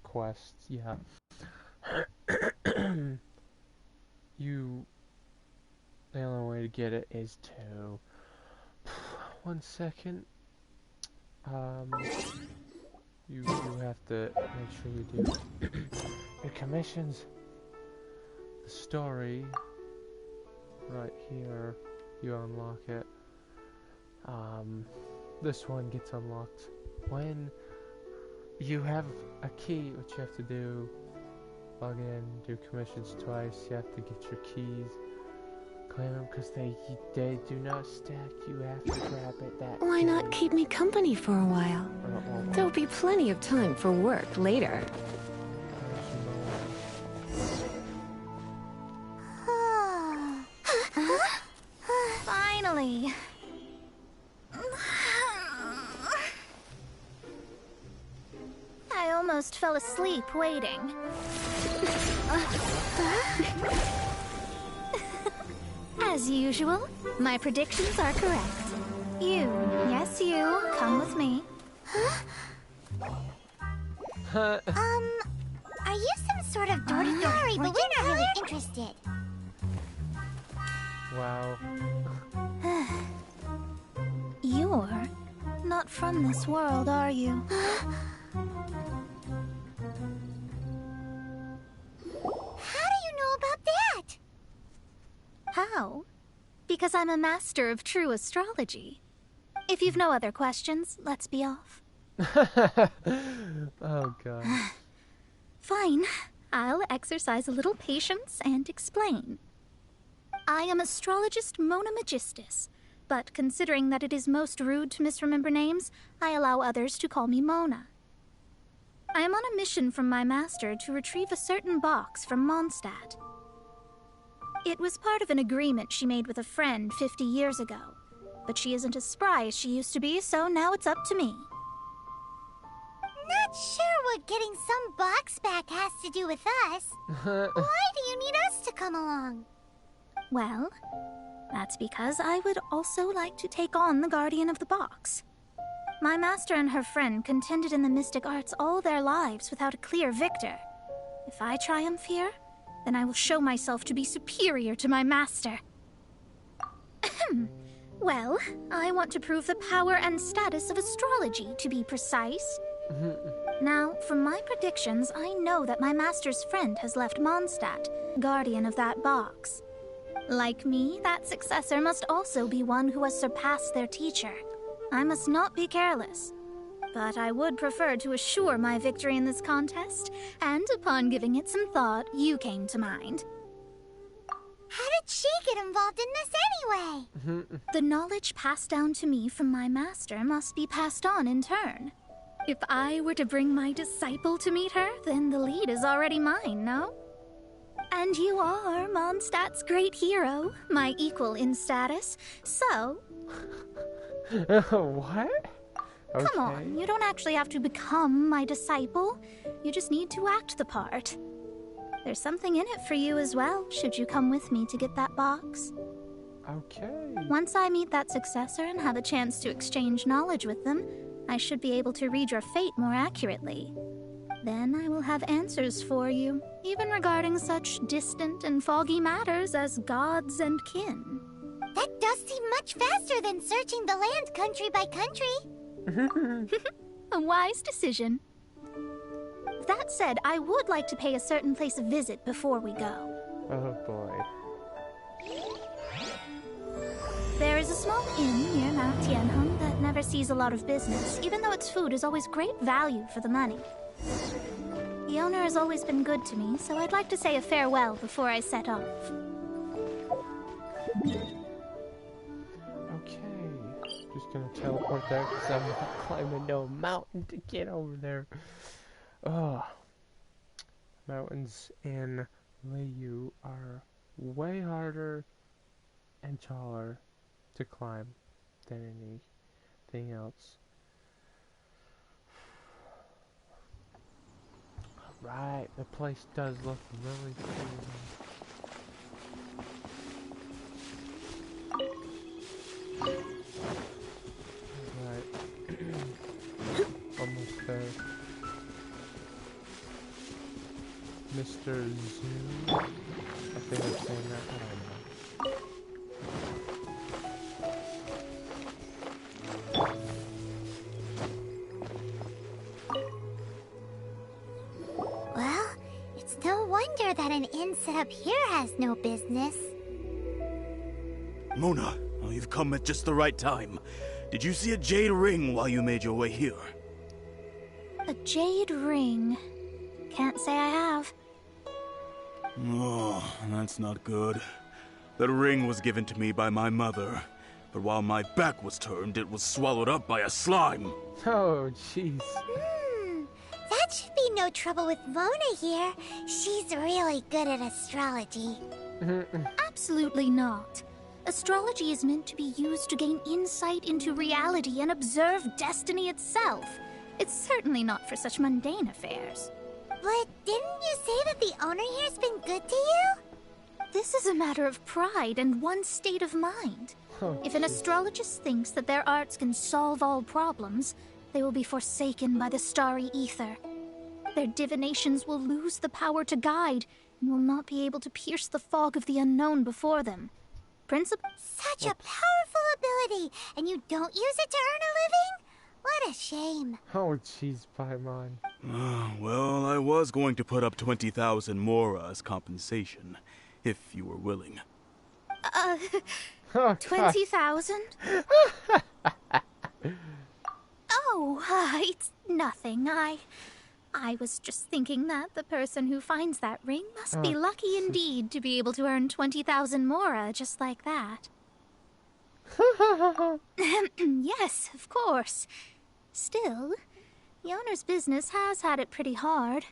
quests, yeah. you, the only way to get it is to, 1 second, um, you have to make sure you do your commissions. The story, right here, you unlock it. This one gets unlocked when you have a key, which you have to do. Log in, do commissions twice. You have to get your keys, claim them, because they do not stack. You have to grab it that Why not keep me company for a while? There'll be plenty of time for work later. Finally. I almost fell asleep waiting. As usual, my predictions are correct. You, yes you, come with me. Are you some sort of door-to-door? Sorry, but we're not really interested. Wow. You're not from this world, are you? How do you know about that? How? Because I'm a master of true astrology. If you've no other questions, let's be off. Oh god. Fine. I'll exercise a little patience and explain. I am astrologist Mona Magistus, but considering that it is most rude to misremember names, I allow others to call me Mona. I am on a mission from my master to retrieve a certain box from Mondstadt. It was part of an agreement she made with a friend 50 years ago, but she isn't as spry as she used to be, so now it's up to me. Not sure what getting some box back has to do with us. Why do you need us to come along? Well, that's because I would also like to take on the Guardian of the Box. My master and her friend contended in the mystic arts all their lives without a clear victor. If I triumph here, then I will show myself to be superior to my master. Well, I want to prove the power and status of astrology, to be precise. Now, from my predictions, I know that my master's friend has left Mondstadt, guardian of that box. Like me, that successor must also be one who has surpassed their teacher. I must not be careless. But I would prefer to assure my victory in this contest, and upon giving it some thought, you came to mind. How did she get involved in this anyway? The knowledge passed down to me from my master must be passed on in turn. If I were to bring my disciple to meet her, then the lead is already mine, no? And you are Mondstadt's great hero, my equal in status, so... What? Okay. Come on, you don't actually have to become my disciple. You just need to act the part. There's something in it for you as well, should you come with me to get that box. Okay. Once I meet that successor and have a chance to exchange knowledge with them, I should be able to read your fate more accurately. Then I will have answers for you, even regarding such distant and foggy matters as gods and kin. That does seem much faster than searching the land country by country. A wise decision. That said, I would like to pay a certain place a visit before we go. Oh boy. There is a small inn near Mount Tianheng that never sees a lot of business, even though its food is always great value for the money. The owner has always been good to me, so I'd like to say a farewell before I set off. Okay. Just gonna teleport there because I'm not climbing no mountain to get over there. Oh. Mountains in Liu are way harder and taller to climb than anything else. Right, the place does look really cool. Right. Almost there. Mr. Zoom. I think I'm saying that. I don't know. Well, it's no wonder that an inn set up here has no business. Mona, oh, you've come at just the right time. Did you see a jade ring while you made your way here? A jade ring. Can't say I have. Oh, that's not good. That ring was given to me by my mother, but while my back was turned, it was swallowed up by a slime. Oh, jeez. That should be no trouble with Mona here. She's really good at astrology. Absolutely not. Astrology is meant to be used to gain insight into reality and observe destiny itself. It's certainly not for such mundane affairs. But didn't you say that the owner here's been good to you? This is a matter of pride and one's state of mind. Oh, If an astrologist thinks that their arts can solve all problems, they will be forsaken by the starry ether. Their divinations will lose the power to guide and will not be able to pierce the fog of the unknown before them. Such a powerful ability, and you don't use it to earn a living? What a shame. oh, jeez, Paimon. Well, I was going to put up 20,000 mora as compensation, if you were willing. Oh, God. 20,000? Oh, it's nothing. I was just thinking that the person who finds that ring must be lucky indeed to be able to earn 20,000 mora just like that. Yes, of course. Still, the owner's business has had it pretty hard.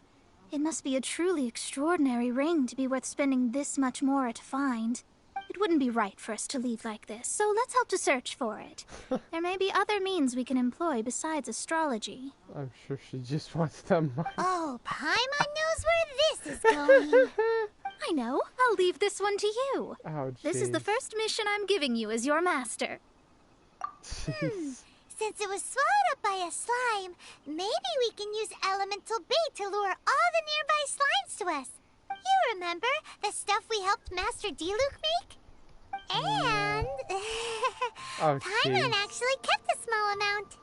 It must be a truly extraordinary ring to be worth spending this much mora to find. It wouldn't be right for us to leave like this, so let's help to search for it. There may be other means we can employ besides astrology. I'm sure she just wants the money. Oh, Paimon knows where this is going. I know. I'll leave this one to you. Oh, jeez. This is the first mission I'm giving you as your master. Jeez. Since it was swallowed up by a slime, maybe we can use elemental bait to lure all the nearby slimes to us. You remember the stuff we helped Master Diluc make? And Oh, Paimon jeez. actually kept a small amount.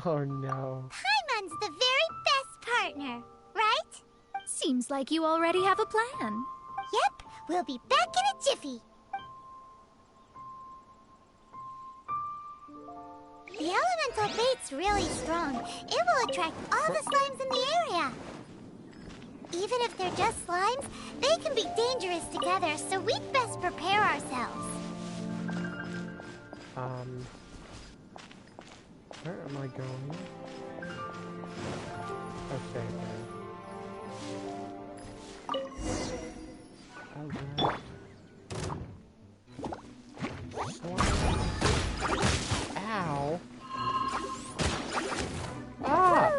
Oh, no. Paimon's the very best partner, right? Seems like you already have a plan. Yep, we'll be back in a jiffy. The elemental bait's really strong. It will attract all the slimes in the area. Even if they're just slimes, they can be dangerous together, so we'd best prepare ourselves. Where am I going? Okay, Alright. Ow! Ah!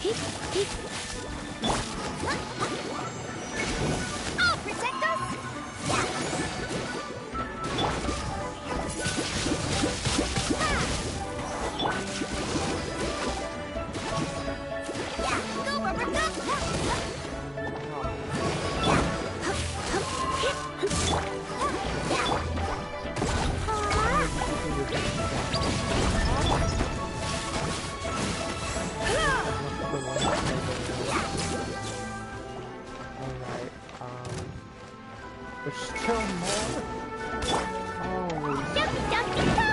You stupid I'll protect us! Go, Rubber Duck! Alright, there's still more? Oh, Ducky, ducky, go!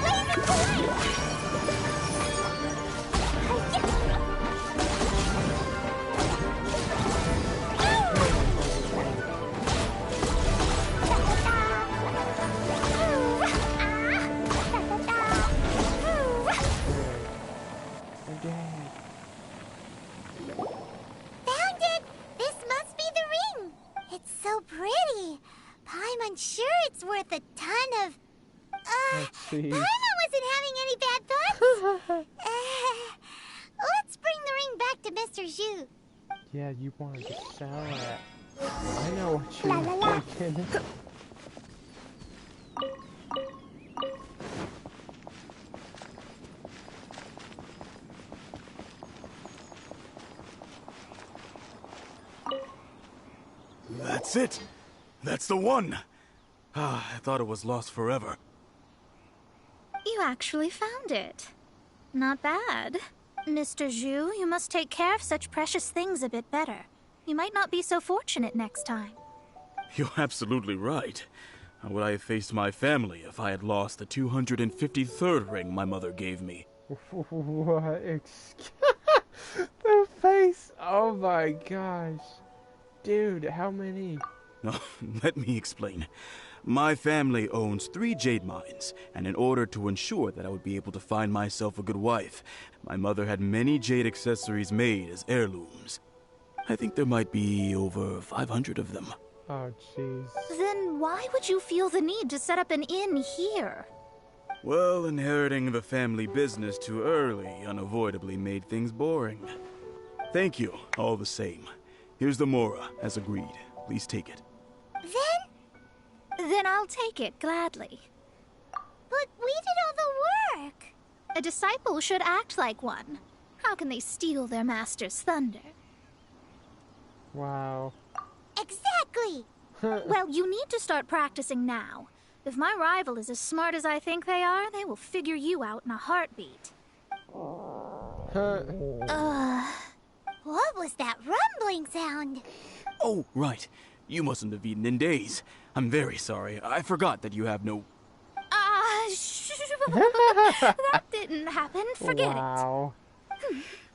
Laser polite! again. Found it! This must be the ring! It's so pretty. Paimon sure it's worth a ton of... Let's see. Paimon wasn't having any bad thoughts. Let's bring the ring back to Mr. Zhu. Yeah, you wanted to sell it. I know what you're thinking. That's it! That's the one! Ah, I thought it was lost forever. You actually found it. Not bad. Mr. Zhu, you must take care of such precious things a bit better. You might not be so fortunate next time. You're absolutely right. How would I have faced my family if I had lost the 253rd ring my mother gave me? What? The face! Oh my gosh. Dude, how many? No, let me explain. My family owns 3 jade mines, and in order to ensure that I would be able to find myself a good wife, my mother had many jade accessories made as heirlooms. I think there might be over 500 of them. Oh, jeez. Then why would you feel the need to set up an inn here? Well, inheriting the family business too early unavoidably made things boring. Thank you, all the same. Here's the Mora, as agreed. Please take it. Then I'll take it gladly. But we did all the work. A disciple should act like one. How can they steal their master's thunder? Wow. Exactly. Well, you need to start practicing now. If my rival is as smart as I think they are, they will figure you out in a heartbeat. What was that rumbling sound? Oh, right. You mustn't have eaten in days. I'm very sorry. I forgot that you have no... That didn't happen. Forget it. Wow.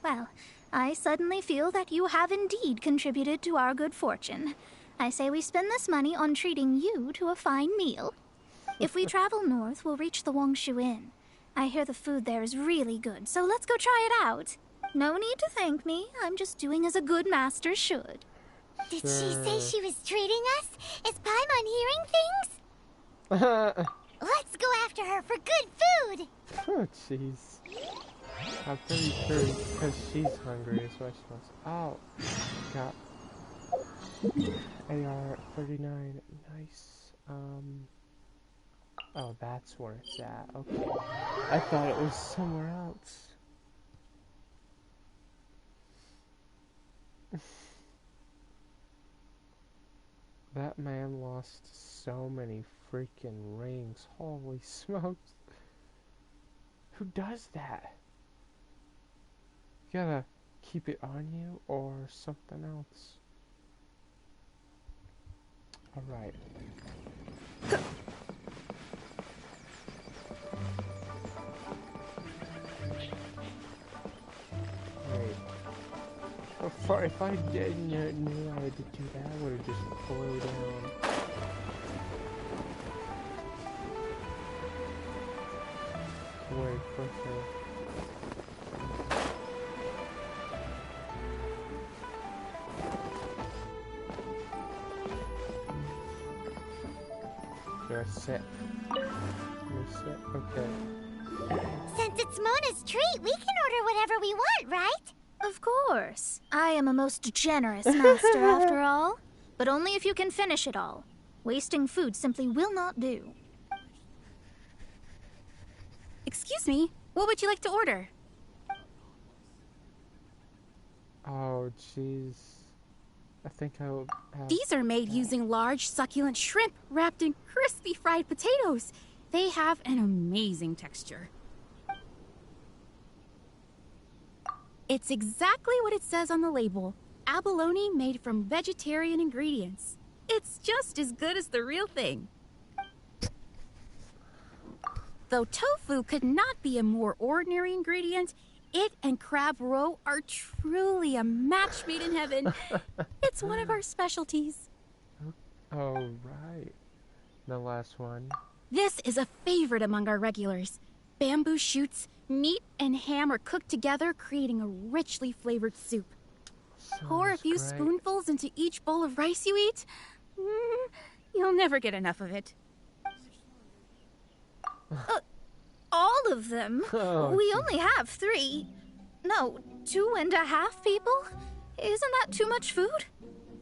Well, I suddenly feel that you have indeed contributed to our good fortune. I say we spend this money on treating you to a fine meal. If we travel north, we'll reach the Wongshu Inn. I hear the food there is really good, so let's go try it out. No need to thank me. I'm just doing as a good master should. Did she say she was treating us? Is Paimon hearing things? Let's go after her for good food! Oh, jeez. I'm pretty sure because she's hungry is why she wants. Oh, got AR-39. Nice. Oh, that's where it's at. Okay. I thought it was somewhere else. That man lost so many freaking rings. Holy smokes. Who does that? You gotta keep it on you or something else. Alright. Wait. If I didn't knew I had to do that, I would have just slowed down. Way quicker. Reset. Reset. Okay. Since it's Mona's treat, we can order whatever we want, right? Of course. I am a most generous master, after all. But only if you can finish it all. Wasting food simply will not do. Excuse me, what would you like to order? Oh, jeez. I think I will have... These are made using large, succulent shrimp wrapped in crispy fried potatoes. They have an amazing texture. It's exactly what it says on the label. Abalone made from vegetarian ingredients. It's just as good as the real thing. Though tofu could not be a more ordinary ingredient, it and crab roe are truly a match made in heaven. It's one of our specialties. Oh, right. The last one. This is a favorite among our regulars. Bamboo shoots, meat, and ham are cooked together, creating a richly flavored soup. Pour a few great. spoonfuls into each bowl of rice you eat. You'll never get enough of it. All of them? Oh, We only have 3. No, 2.5 people? Isn't that too much food?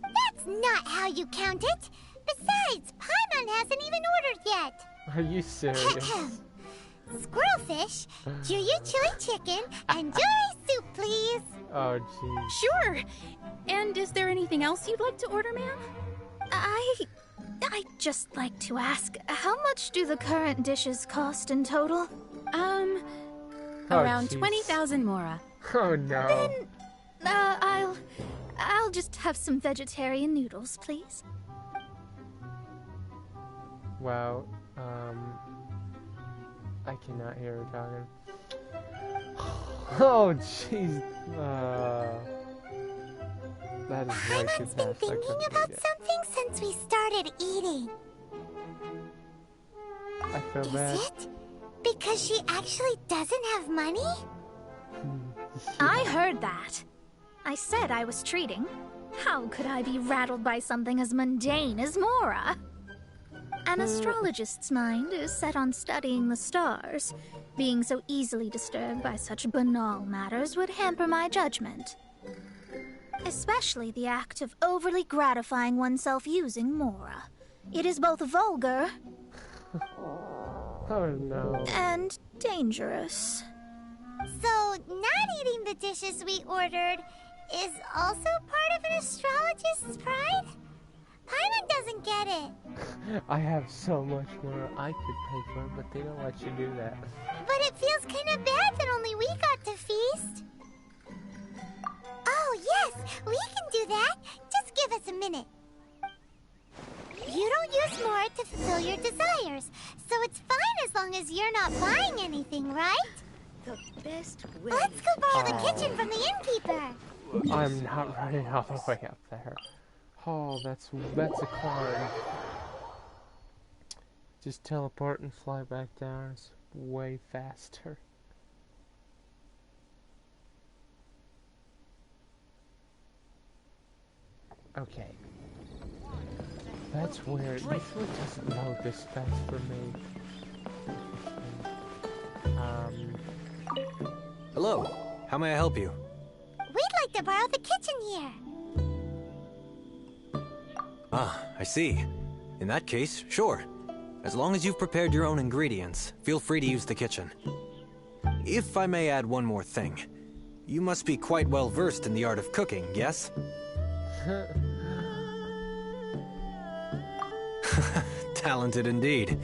That's That's not how you count it. Besides, Paimon hasn't even ordered yet. Are you serious? Squirrelfish, Juyu chili chicken, and Dory soup, please. Oh, jeez. Sure. And is there anything else you'd like to order, ma'am? I'd just like to ask, how much do the current dishes cost in total? Around jeez. 20,000 mora. Oh, no. I'll just have some vegetarian noodles, please. Wow. I cannot hear her talking. Oh, jeez. That is way too Paimon's been fast. I thinking couldn't about read it. something since we started eating. I feel bad. Is it? Because she actually doesn't have money? I heard that. I said I was treating. How could I be rattled by something as mundane as Mora? An astrologist's mind is set on studying the stars. Being so easily disturbed by such banal matters would hamper my judgment. Especially the act of overly gratifying oneself using Mora. It is both vulgar Oh, no. and dangerous. So, not eating the dishes we ordered is also part of an astrologist's pride? Paimon doesn't get it. I have so much more I could pay for, but they don't let you do that. But it feels kind of bad that only we got to feast. Oh, yes, we can do that. Just give us a minute. You don't use more to fulfill your desires, so it's fine as long as you're not buying anything, right? The best way. Let's go borrow the kitchen from the innkeeper. I'm not running all the way up there. Oh, that's a climb. Just teleport and fly back down. It's way faster. Okay. That's weird. Usually it doesn't load this fast for me. Hello. How may I help you? We'd like to borrow the kitchen here. Ah, I see. In that case, sure. As long as you've prepared your own ingredients, feel free to use the kitchen. If I may add one more thing. You must be quite well versed in the art of cooking, yes? Talented indeed.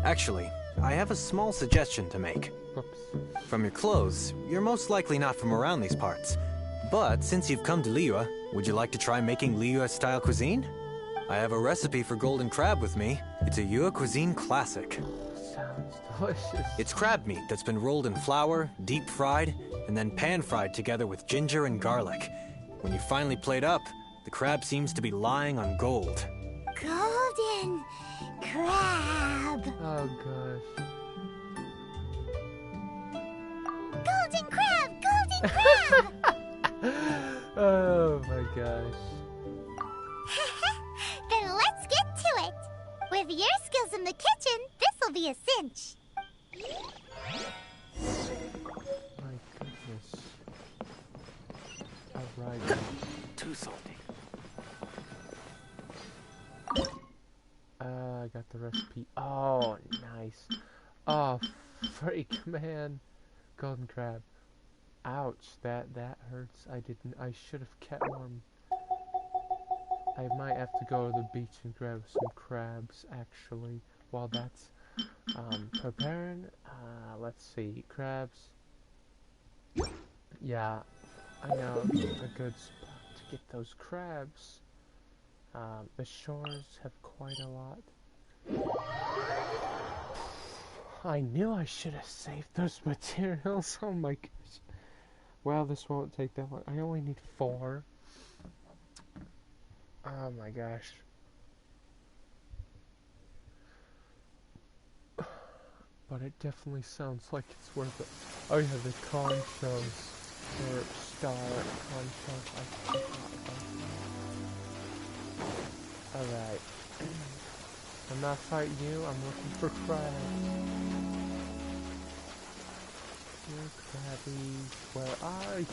Actually, I have a small suggestion to make. Whoops. From your clothes, you're most likely not from around these parts. But since you've come to Liyue, would you like to try making Liyue-style cuisine? I have a recipe for golden crab with me. It's a Yue cuisine classic. Sounds delicious. It's crab meat that's been rolled in flour, deep fried, and then pan fried together with ginger and garlic. When you finally plate up, the crab seems to be lying on gold. Golden crab. Oh gosh. Golden crab! Golden crab! Oh my gosh. Then let's get to it. With your skills in the kitchen, this'll be a cinch. My goodness. Alright. Too salty. I got the recipe. Oh, nice. Oh, freak, man. Golden crab. Ouch, that hurts. I should have kept warm. I might have to go to the beach and grab some crabs, actually, while that's preparing. Let's see, crabs. Yeah, I know a good spot to get those crabs. The shores have quite a lot. I knew I should have saved those materials. Oh my gosh. Well, this won't take that long. I only need 4. Oh my gosh. But it definitely sounds like it's worth it. Oh yeah, the con shows. Or star con shows. I forgot about that. Alright. I'm not fighting you, I'm looking for crabs. You crabbies, where are you?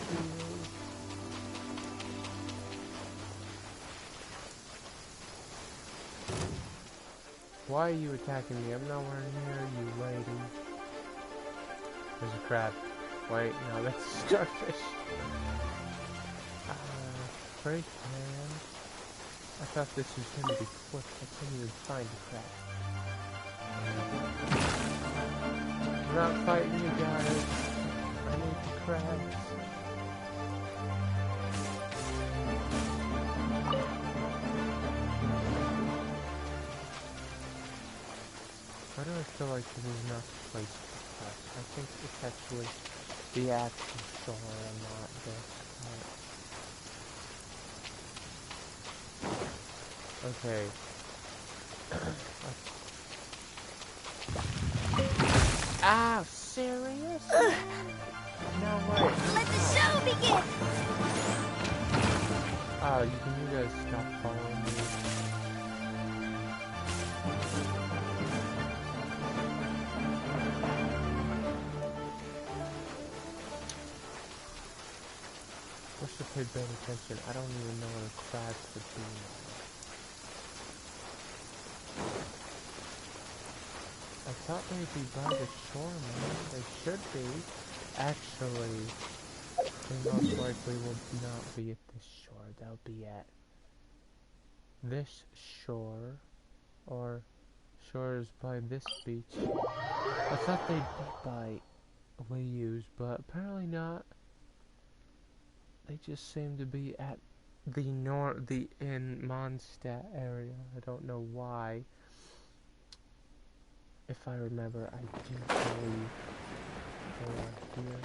Why are you attacking me? I'm nowhere near you, lady. There's a crab. Wait, no, that's a starfish. Great man. I thought this was gonna be quick. I couldn't even find the crab. I'm not fighting you guys. I need the crabs. Why do I feel like this is not the place for crabs? I think it's actually the actual shore and not this part. Okay. Ah, serious? No way. Let the show begin! Oh, you guys stop following me? I should pay better attention. I don't even know what a crabs would be. I thought they'd be by the shore, man. They should be. Actually, they most likely will not be at this shore. They'll be at this shore, or shores by this beach. I thought they'd be by Liu's, but apparently not. They just seem to be at the in Mondstadt area. I don't know why. If I remember, I do believe they are here.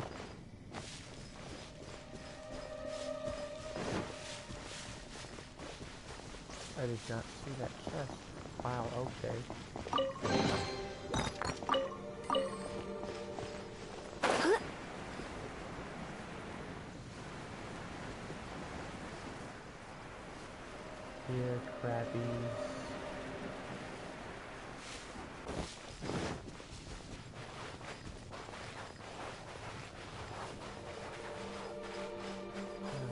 I did not see that chest. Wow, okay. Here, crabbies.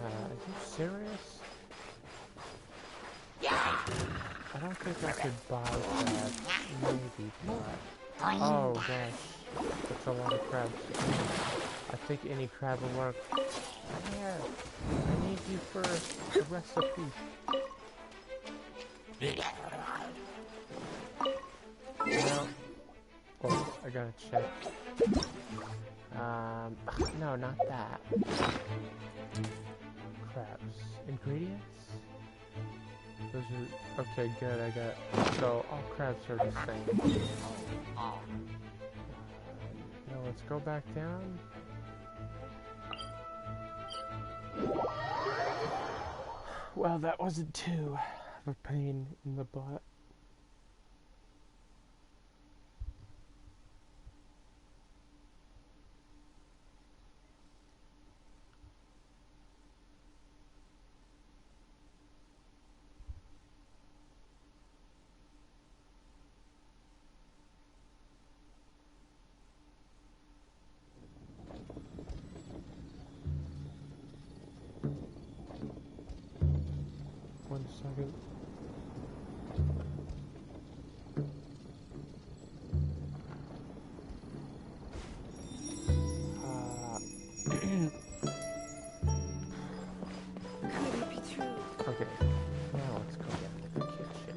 Are you serious? I don't think I could buy crabs. Maybe, but... Oh gosh, that's a lot of crabs. I think any crab will work. Here, I need you for a recipe. Well, oh, I gotta check. No, not that. Crabs. Ingredients? Those are... Okay, good, I got... So, all crabs are the same. Now let's go back down. Well, that wasn't too of a pain in the butt. One second. Could it be true? Okay, now let's go down to the kitchen.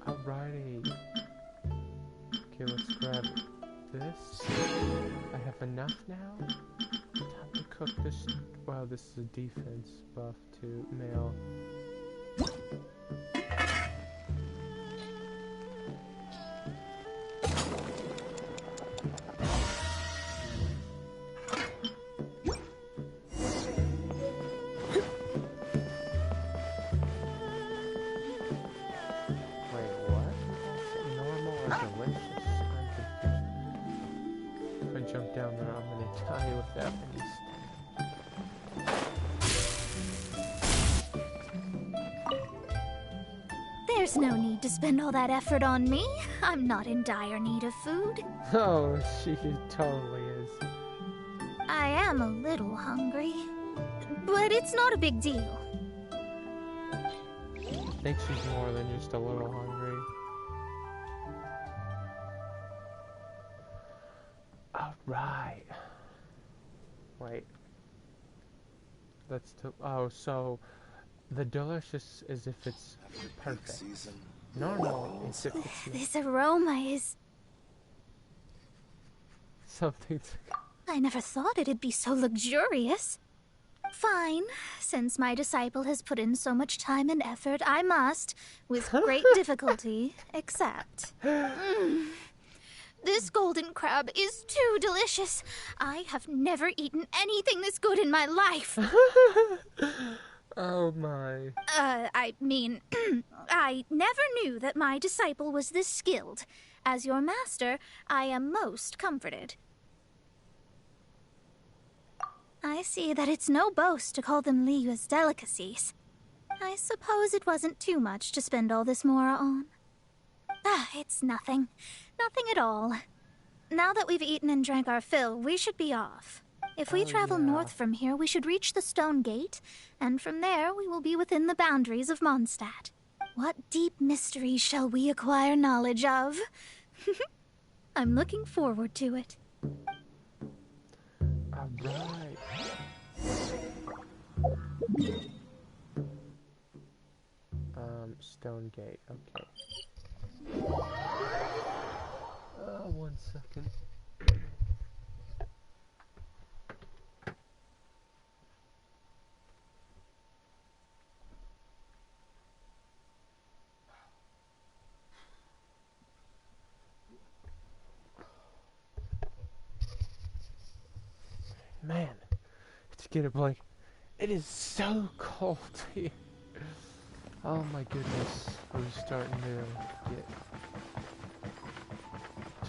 Alrighty. Okay, let's grab this. I have enough now. Time to cook this. Wow, this is a defense buff to male. Wait, what? Normal or delicious? I'm confused. If I jump down there, I'm gonna die without any stamina. There's no need to spend all that effort on me. I'm not in dire need of food. Oh, she totally is. I am a little hungry, but it's not a big deal. think she's more than just a little hungry. Alright. Wait. That's too. Oh, so the delicious is if it's perfect. Normal is if it's not. This aroma is... Something. I never thought it'd be so luxurious. Fine. Since my disciple has put in so much time and effort, I must, with great difficulty, accept. This golden crab is too delicious. I have never eaten anything this good in my life. Oh my. I mean, I never knew that my disciple was this skilled. As your master, I am most comforted. I see that it's no boast to call them Liyue's delicacies. I suppose it wasn't too much to spend all this mora on. Ah, it's nothing. Nothing at all. Now that we've eaten and drank our fill, we should be off. If we travel north from here, we should reach the Stone Gate, and from there we will be within the boundaries of Mondstadt. What deep mysteries shall we acquire knowledge of? I'm looking forward to it. Alright. Stone Gate, okay. 1 second. Man, it's getting like it is so cold here. Oh my goodness, I'm starting to get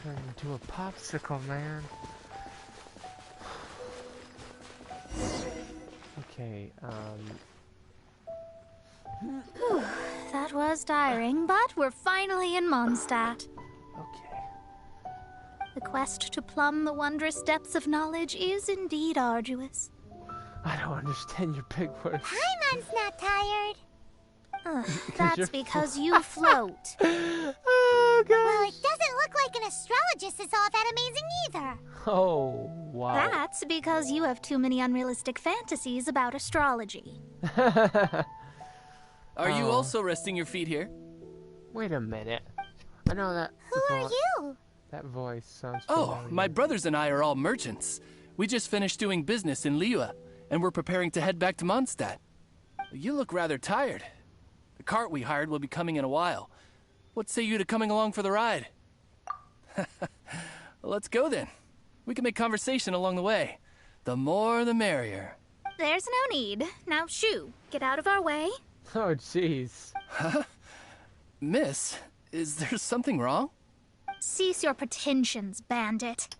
turned into a popsicle, man. Okay, Whew, that was tiring, but we're finally in Mondstadt. okay. The quest to plumb the wondrous depths of knowledge is indeed arduous. I don't understand your big words. Paimon's not tired. That's because you float. Oh gosh. Well, it doesn't look like an astrologist is all that amazing either. Oh, wow. That's because you have too many unrealistic fantasies about astrology. Are you also resting your feet here? Wait a minute. I know that. Who are you? That voice sounds Oh, familiar. my brothers and I are all merchants. We just finished doing business in Liyue, and we're preparing to head back to Mondstadt. You look rather tired. The cart we hired will be coming in a while. What say you to coming along for the ride? Let's go then. We can make conversation along the way. The more the merrier. There's no need. Now, shoo, get out of our way. Oh, jeez. Huh? Miss, is there something wrong? Cease your pretensions, bandit.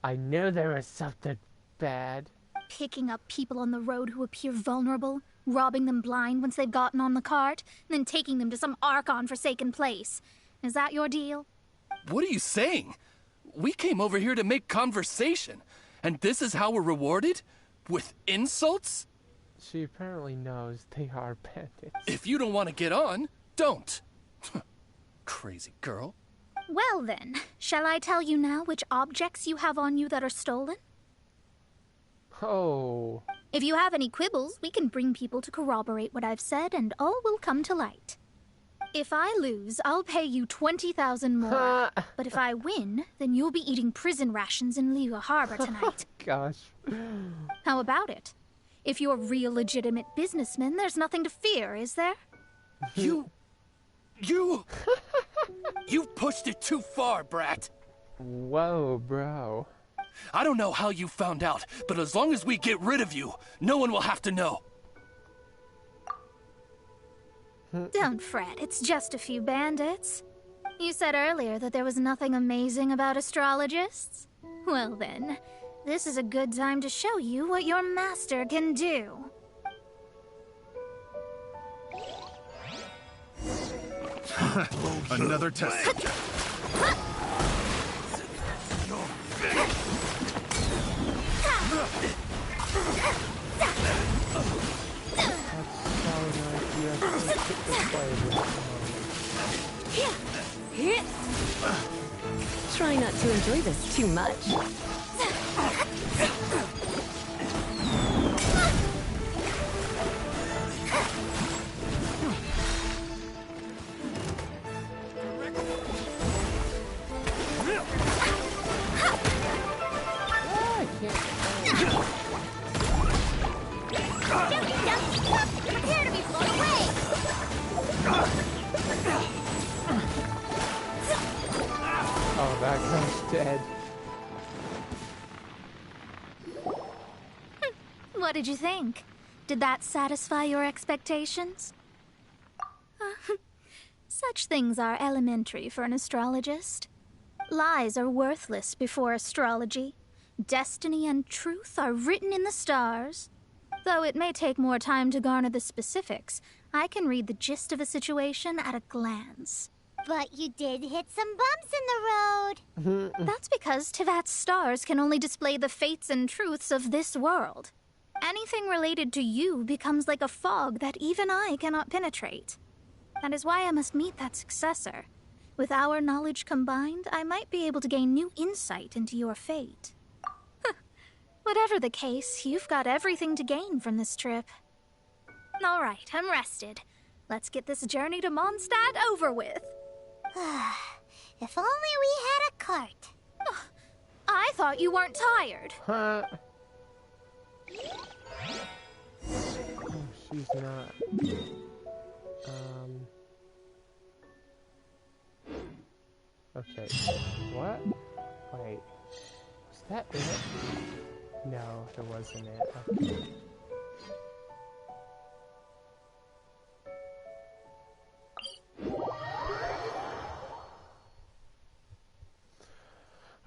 I knew there was something bad. Picking up people on the road who appear vulnerable, robbing them blind once they've gotten on the cart, and then taking them to some Archon-forsaken place. Is that your deal? What are you saying? We came over here to make conversation, and this is how we're rewarded? With insults? She apparently knows they are bandits. If you don't want to get on, don't. Crazy girl. Well then, shall I tell you now which objects you have on you that are stolen? Oh. If you have any quibbles, we can bring people to corroborate what I've said, and all will come to light. If I lose, I'll pay you 20,000 more. But if I win, then you'll be eating prison rations in Liyue Harbor tonight. Gosh. How about it? If you're real legitimate businessmen, there's nothing to fear, is there? You pushed it too far, brat. Whoa, bro. I don't know how you found out, but as long as we get rid of you, no one will have to know. Don't fret, it's just a few bandits. You said earlier that there was nothing amazing about astrologists? Well then, this is a good time to show you what your master can do. Another test subject. That's so nice. Try not to enjoy this too much. Prepare to be blown away! Oh, that guy's dead. What did you think? Did that satisfy your expectations? Such things are elementary for an astrologist. Lies are worthless before astrology. Destiny and truth are written in the stars. Though it may take more time to garner the specifics, I can read the gist of a situation at a glance. But you did hit some bumps in the road. That's because Tivat's stars can only display the fates and truths of this world. Anything related to you becomes like a fog that even I cannot penetrate. That is why I must meet that successor. With our knowledge combined, I might be able to gain new insight into your fate. Whatever the case, you've got everything to gain from this trip. All right, I'm rested. Let's get this journey to Mondstadt over with. If only we had a cart. I thought you weren't tired. Oh, she's not. Okay. What? Wait. Was that it? No, it wasn't it. Okay.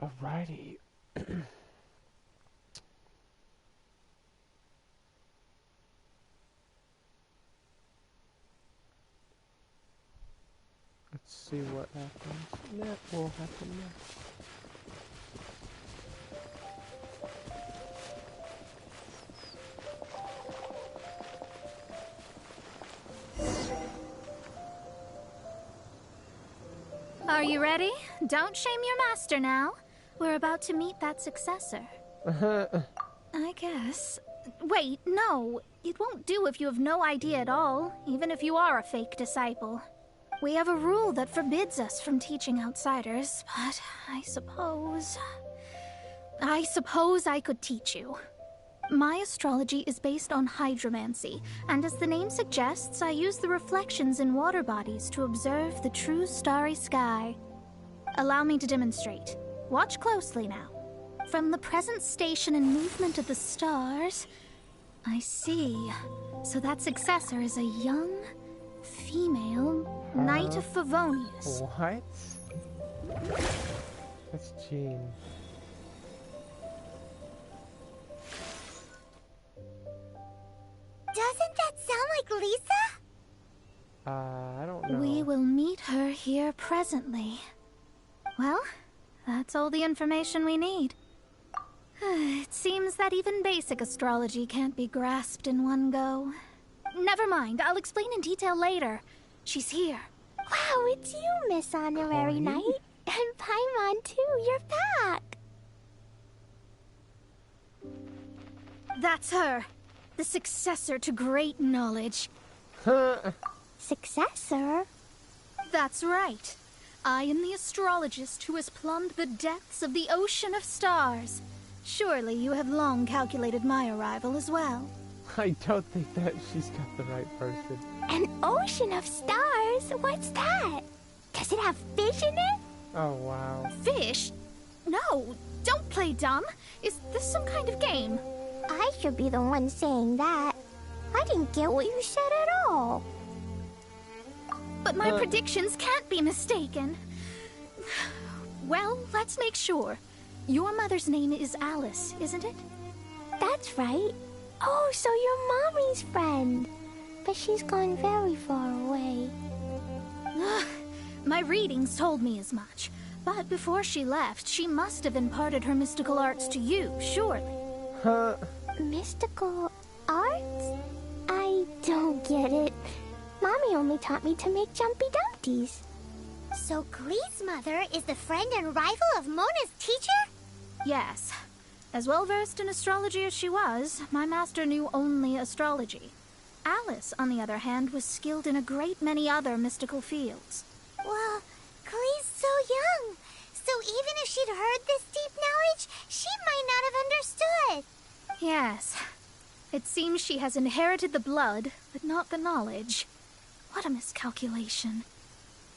Alrighty. Let's see what happens. That will happen next. Are you ready? Don't shame your master now. We're about to meet that successor. I guess. Wait, no. It won't do if you have no idea at all, even if you are a fake disciple. We have a rule that forbids us from teaching outsiders, but I suppose I could teach you. My astrology is based on hydromancy, and as the name suggests, I use the reflections in water bodies to observe the true starry sky. Allow me to demonstrate. Watch closely now. From the present station and movement of the stars, I see. So that successor is a young, female Knight of Favonius. What? That's Jean. Doesn't that sound like Lisa? I don't know. We will meet her here presently. Well, that's all the information we need. It seems that even basic astrology can't be grasped in one go. Never mind, I'll explain in detail later. She's here. Wow, it's you, Miss Honorary Knight. And Paimon, too, you're back. That's her. The successor to great knowledge. Successor? That's right. I am the astrologist who has plumbed the depths of the ocean of stars. Surely you have long calculated my arrival as well. I don't think that she's got the right person. An ocean of stars? What's that? Does it have fish in it? Oh, wow. Fish? No, don't play dumb. Is this some kind of game? I should be the one saying that. I didn't get what you said at all. But my predictions can't be mistaken. Well, let's make sure. Your mother's name is Alice, isn't it? That's right. Oh, so you're Mommy's friend. But she's gone very far away. My readings told me as much. But before she left, she must have imparted her mystical arts to you, surely. Mystical arts? I don't get it. Mommy only taught me to make jumpy dumpties. So Klee's mother is the friend and rival of Mona's teacher? Yes. As well versed in astrology as she was, my master knew only astrology. Alice, on the other hand, was skilled in a great many other mystical fields. Well, Klee's so young. So even if she'd heard this deep knowledge, she might not have understood. Yes. It seems she has inherited the blood, but not the knowledge. What a miscalculation.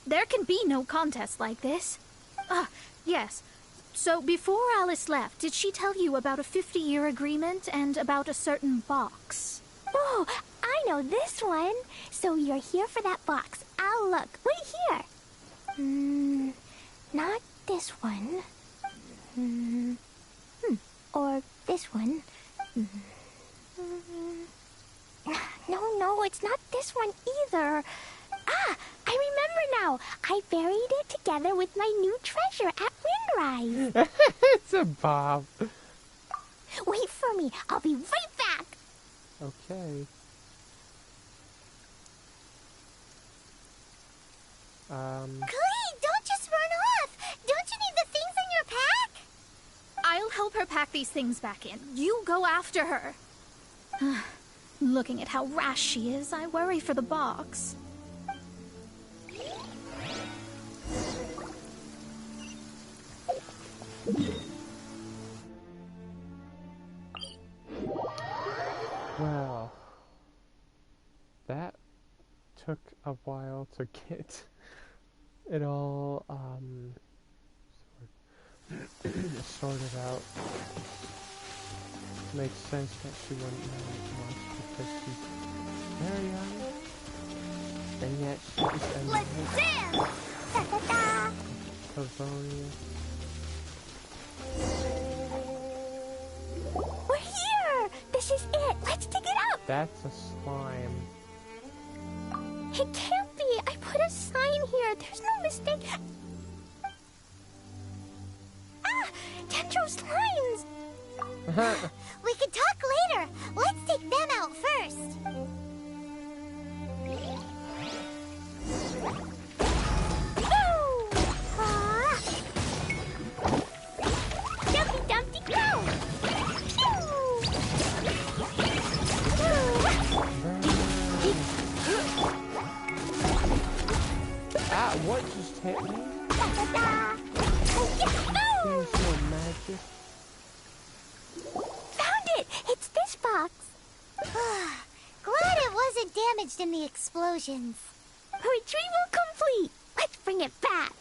There can be no contest like this. Ah, yes. So before Alice left, did she tell you about a 50-year agreement and about a certain box? Oh, I know this one. So you're here for that box. I'll look. Wait here. Not this one. Or this one. No, it's not this one either. Ah, I remember now. I buried it together with my new treasure at Windrise. It's a Bob. Wait for me. I'll be right back. Okay. Klee, don't just run off. Don't you need the things in your pack? I'll help her pack these things back in. You go after her. Looking at how rash she is, I worry for the box. Well, that took a while to get it all sorted out. Makes sense that she wouldn't know much because she's very young, and yet she's Let's dance! Da-da-da! Pavonia. We're here! This is it! Let's dig it up! That's a slime. It can't be! I put a sign here! There's no mistake! Ah! Dendro slimes! We can talk later! Let's take them out first! Dumpty Dumpty go! Ah, what just hit me? Here's your magic. Found it! It's this box. Glad it wasn't damaged in the explosions. Retrieval complete! Let's bring it back!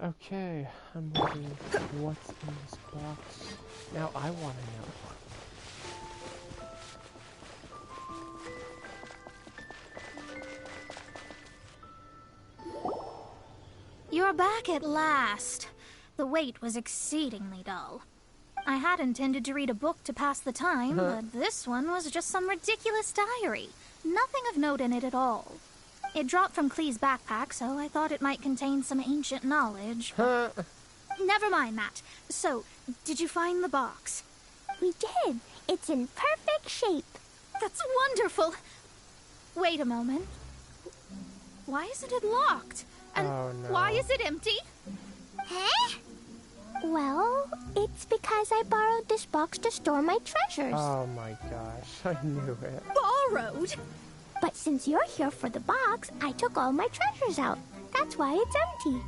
Okay, I'm wondering what's in this box. Now I want to know. You're back at last. The wait was exceedingly dull. I had intended to read a book to pass the time, but this one was just some ridiculous diary. Nothing of note in it at all. It dropped from Klee's backpack, so I thought it might contain some ancient knowledge. Never mind that. So, did you find the box? We did. It's in perfect shape. That's wonderful. Wait a moment. Why isn't it locked? And Oh, no. why is it empty? Huh? Well, it's because I borrowed this box to store my treasures. Oh my gosh, I knew it. Borrowed? But since you're here for the box, I took all my treasures out. That's why it's empty.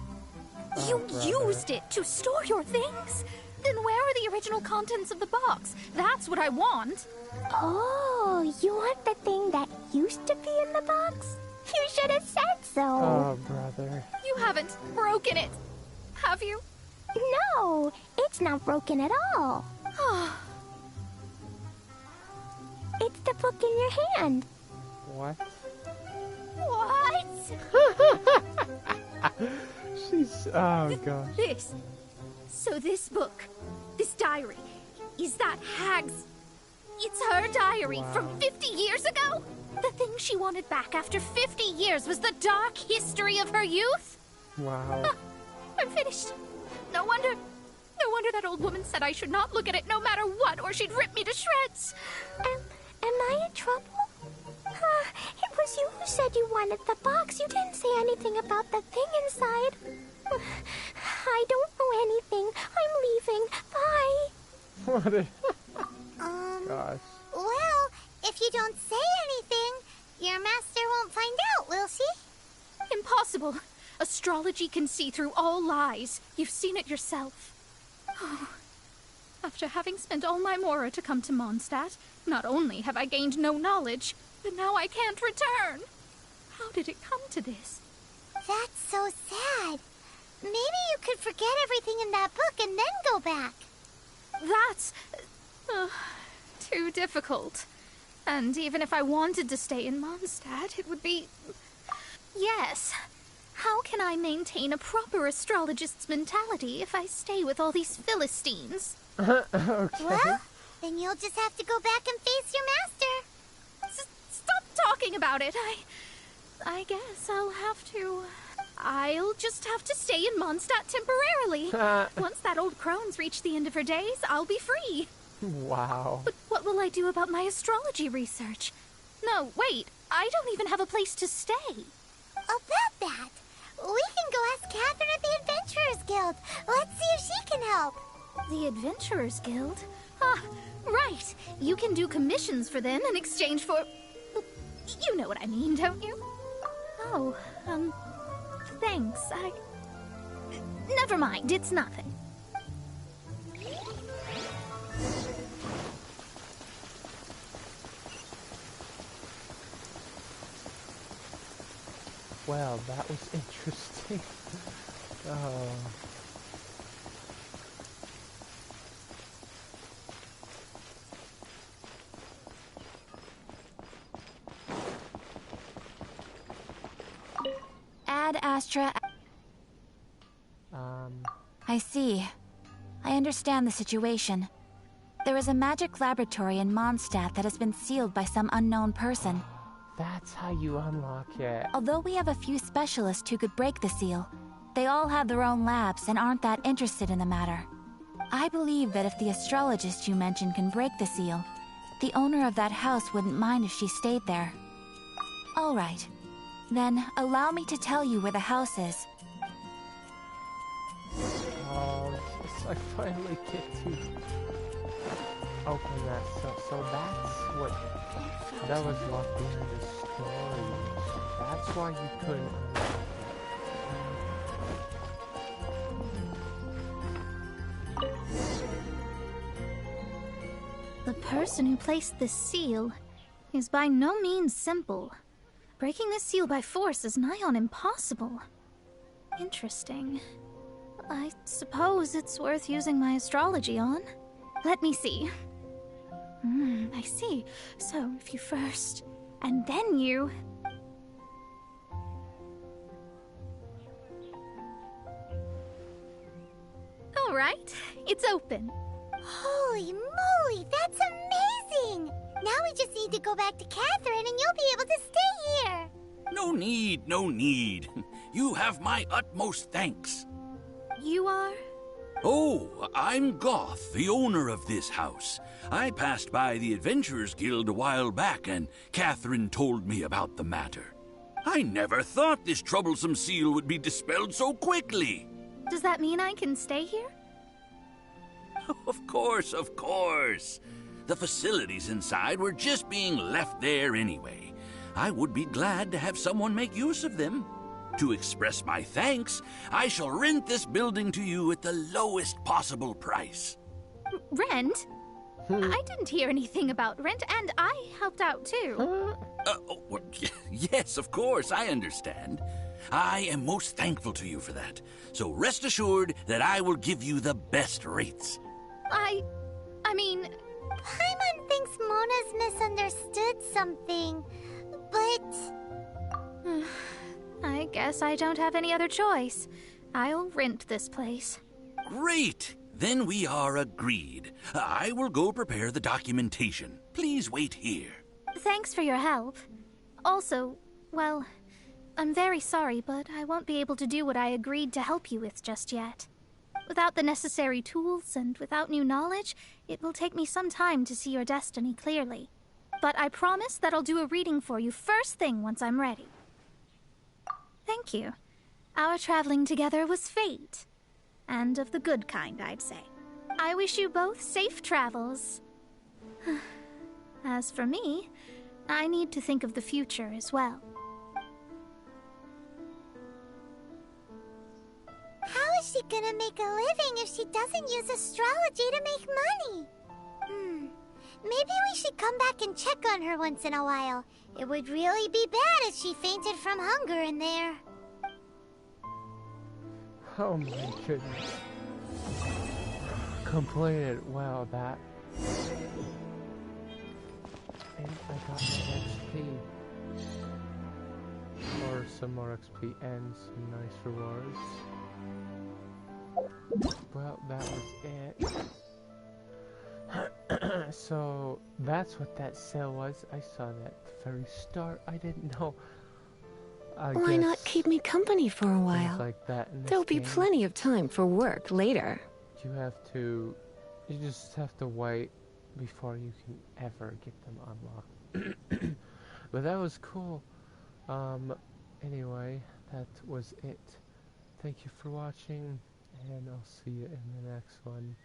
You brother. used it to store your things? Then where are the original contents of the box? That's what I want. Oh, you want the thing that used to be in the box? You should have said so. Oh, brother. You haven't broken it, have you? No, it's not broken at all. It's the book in your hand. What? What? She's... oh gosh. This. So this book, this diary, is that Hag's... It's her diary Wow. from 50 years ago? The thing she wanted back after 50 years was the dark history of her youth? Wow. I'm finished. No wonder that old woman said I should not look at it no matter what, or she'd rip me to shreds. Am I in trouble? It was you who said you wanted the box. You didn't say anything about the thing inside. I don't know anything. I'm leaving. Bye. What a... Gosh. Well, if you don't say anything, your master won't find out, will she? Impossible. Astrology can see through all lies. You've seen it yourself. Oh. After having spent all my mora to come to Mondstadt, not only have I gained no knowledge, but now I can't return. How did it come to this? That's so sad. Maybe you could forget everything in that book and then go back. That's... too difficult. And even if I wanted to stay in Mondstadt, it would be... Yes. How can I maintain a proper astrologist's mentality if I stay with all these Philistines? Okay. Well, then you'll just have to go back and face your master. Stop talking about it. I guess I'll just have to stay in Mondstadt temporarily. Once that old crone's reached the end of her days, I'll be free. Wow. But what will I do about my astrology research? No, wait. I don't even have a place to stay. About that, we can go ask Catherine at the Adventurers Guild. Let's see if she can help. The Adventurers Guild? Ah, right. You can do commissions for them in exchange for... You know what I mean, don't you? Oh, thanks. Never mind, it's nothing. Well, that was interesting. Oh. Ad Astra. I see. I understand the situation. There is a magic laboratory in Mondstadt that has been sealed by some unknown person. That's how you unlock it. Although we have a few specialists who could break the seal, they all have their own labs and aren't that interested in the matter. I believe that if the astrologist you mentioned can break the seal, the owner of that house wouldn't mind if she stayed there. All right. Then, allow me to tell you where the house is. Oh, yes, I finally get to open that. So that's what... That was locked behind the story. So that's why you couldn't unlock it. The person who placed the seal is by no means simple. Breaking the seal by force is nigh on impossible. Interesting. I suppose it's worth using my astrology on. Let me see. I see. So if you first, and then you... All right, it's open. Holy moly, that's amazing! Now we just need to go back to Catherine and you'll be able to stay here. No need, no need. You have my utmost thanks. You are? Oh, I'm Goth, the owner of this house. I passed by the Adventurers Guild a while back, and Catherine told me about the matter. I never thought this troublesome seal would be dispelled so quickly. Does that mean I can stay here? Of course, of course. The facilities inside were just being left there anyway. I would be glad to have someone make use of them. To express my thanks, I shall rent this building to you at the lowest possible price. Rent? I didn't hear anything about rent, and I helped out too. Well, yes, of course, I understand. I am most thankful to you for that. So rest assured that I will give you the best rates. I mean... Paimon thinks Mona's misunderstood something, but... I guess I don't have any other choice. I'll rent this place. Great! Then we are agreed. I will go prepare the documentation. Please wait here. Thanks for your help. Also, well, I'm very sorry, but I won't be able to do what I agreed to help you with just yet. Without the necessary tools and without new knowledge, it will take me some time to see your destiny clearly. But I promise that I'll do a reading for you first thing once I'm ready. Thank you. Our traveling together was fate. And of the good kind, I'd say. I wish you both safe travels. As for me, I need to think of the future as well. How is she gonna make a living if she doesn't use astrology to make money? Maybe we should come back and check on her once in a while. It would really be bad if she fainted from hunger in there. Oh my goodness. Completed. Wow, that. And I got some XP. Or some more XP and some nice rewards. Well, that was it. So, that's what that sale was. I saw that at the very start. I didn't know. Why not keep me company for a while? Like that in this There'll be game. plenty of time for work later. You just have to wait before you can ever get them unlocked. But that was cool. Anyway, that was it. Thank you for watching, and I'll see you in the next one.